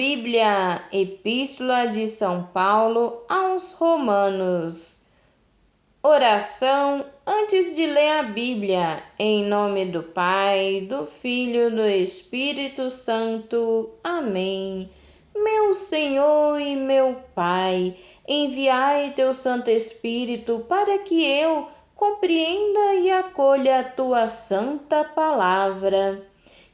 Bíblia, Epístola de São Paulo aos Romanos. Oração antes de ler a Bíblia, em nome do Pai, do Filho e do Espírito Santo. Amém. Meu Senhor e meu Pai, enviai teu Santo Espírito para que eu compreenda e acolha a tua santa palavra.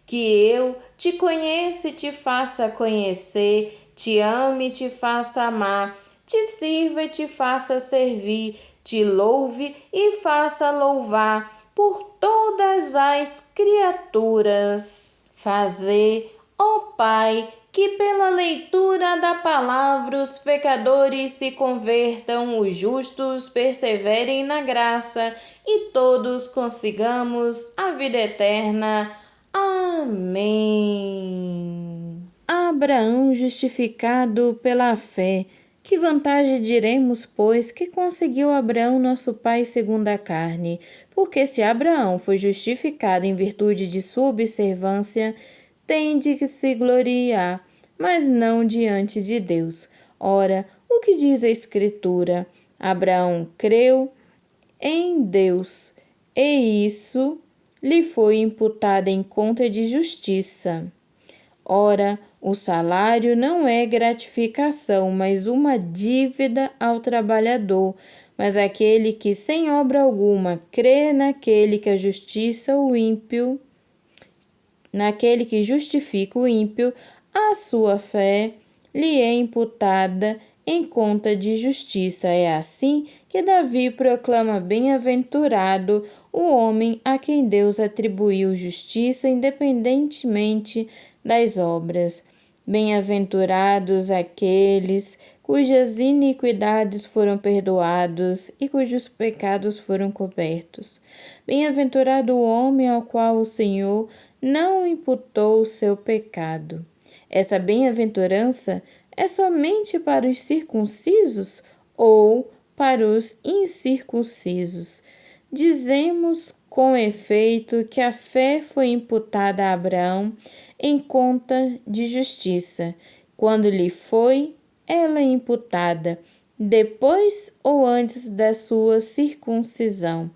Que eu te conheça e te faça conhecer, te ame e te faça amar, te sirva e te faça servir, te louve e faça louvar por todas as criaturas. Fazer, ó Pai, que pela leitura da palavra os pecadores se convertam, os justos perseverem na graça e todos consigamos a vida eterna. Amém. Abraão justificado pela fé. Que vantagem diremos, pois, que conseguiu Abraão, nosso pai segundo a carne? Porque se Abraão foi justificado em virtude de sua observância, tem de se gloriar, mas não diante de Deus. Ora, o que diz a Escritura? Abraão creu em Deus, e isso lhe foi imputado em conta de justiça. Ora, o salário não é gratificação, mas uma dívida ao trabalhador. Mas aquele que sem obra alguma crê naquele que justifica o ímpio, a sua fé lhe é imputada em conta de justiça. É assim que Davi proclama bem-aventurado o homem a quem Deus atribuiu justiça independentemente das obras. Bem-aventurados aqueles cujas iniquidades foram perdoados e cujos pecados foram cobertos. Bem-aventurado o homem ao qual o Senhor não imputou o seu pecado. Essa bem-aventurança é somente para os circuncisos ou para os incircuncisos? Dizemos com efeito que a fé foi imputada a Abraão em conta de justiça, quando lhe foi ela imputada, depois ou antes da sua circuncisão.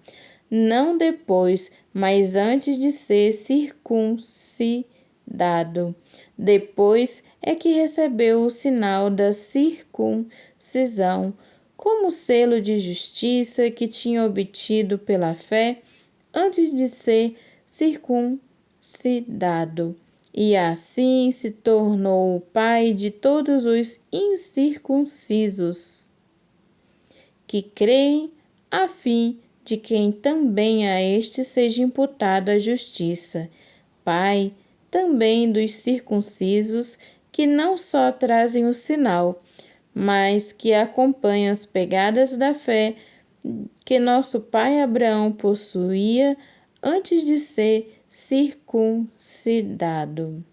Não depois, mas antes de ser circuncidado. Depois é que recebeu o sinal da circuncisão, como selo de justiça que tinha obtido pela fé antes de ser circuncidado. E assim se tornou o pai de todos os incircuncisos, que creem, a fim de quem também a este seja imputada a justiça, pai também dos circuncisos, que não só trazem o sinal, mas que acompanham as pegadas da fé que nosso pai Abraão possuía antes de ser circuncidado.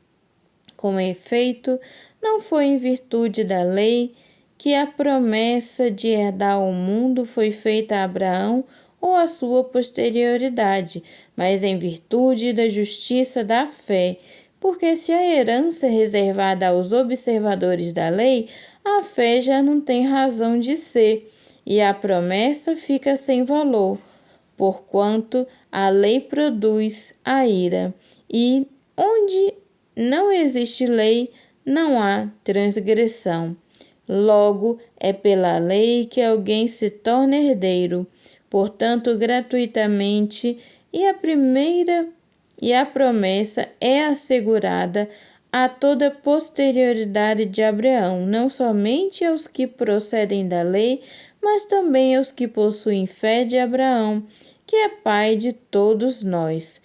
Com efeito, não foi em virtude da lei que a promessa de herdar o mundo foi feita a Abraão ou a sua posterioridade, mas em virtude da justiça da fé. Porque se a herança é reservada aos observadores da lei, a fé já não tem razão de ser, e a promessa fica sem valor, porquanto a lei produz a ira, e onde não existe lei, não há transgressão. Logo, é pela lei que alguém se torna herdeiro, portanto, gratuitamente, e a promessa é assegurada a toda a posterioridade de Abraão, não somente aos que procedem da lei, mas também aos que possuem fé de Abraão, que é pai de todos nós.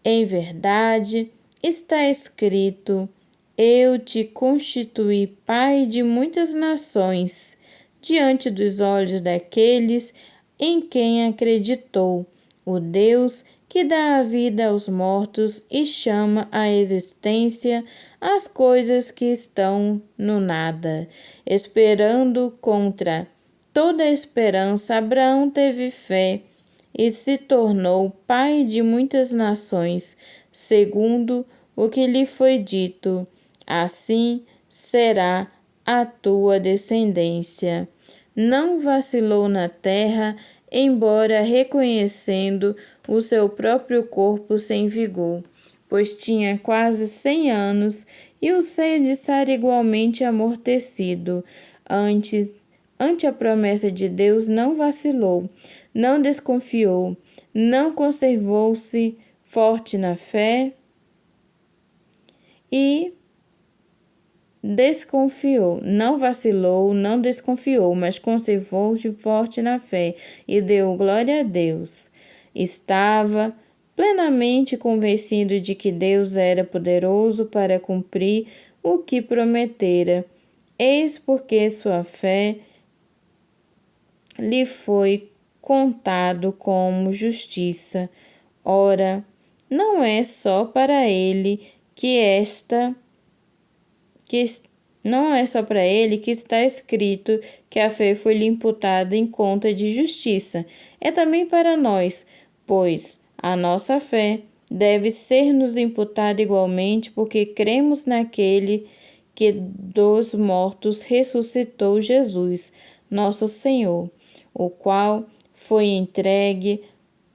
Em verdade, está escrito: eu te constituí pai de muitas nações, diante dos olhos daqueles em quem acreditou, o Deus que dá a vida aos mortos e chama à existência as coisas que estão no nada. Esperando contra toda esperança, Abraão teve fé e se tornou pai de muitas nações, segundo o que lhe foi dito. Assim, será a tua descendência. Não vacilou na terra, embora reconhecendo o seu próprio corpo sem vigor, pois tinha quase 100 anos e o seio de estar igualmente amortecido. Ante a promessa de Deus, não vacilou, não desconfiou, não conservou-se forte na fé e desconfiou, não vacilou, não desconfiou, mas conservou-se forte na fé e deu glória a Deus. Estava plenamente convencido de que Deus era poderoso para cumprir o que prometera. Eis porque sua fé lhe foi contado como justiça. Ora, não é só para ele não é só para ele que está escrito que a fé foi-lhe imputada em conta de justiça. É também para nós, pois a nossa fé deve ser-nos imputada igualmente, porque cremos naquele que dos mortos ressuscitou Jesus, nosso Senhor, o qual foi entregue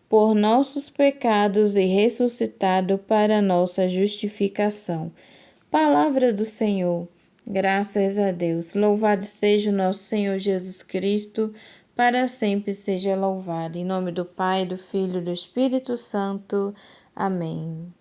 por nossos pecados e ressuscitado para nossa justificação. Palavra do Senhor. Graças a Deus. Louvado seja o nosso Senhor Jesus Cristo, para sempre seja louvado. Em nome do Pai, do Filho e do Espírito Santo. Amém.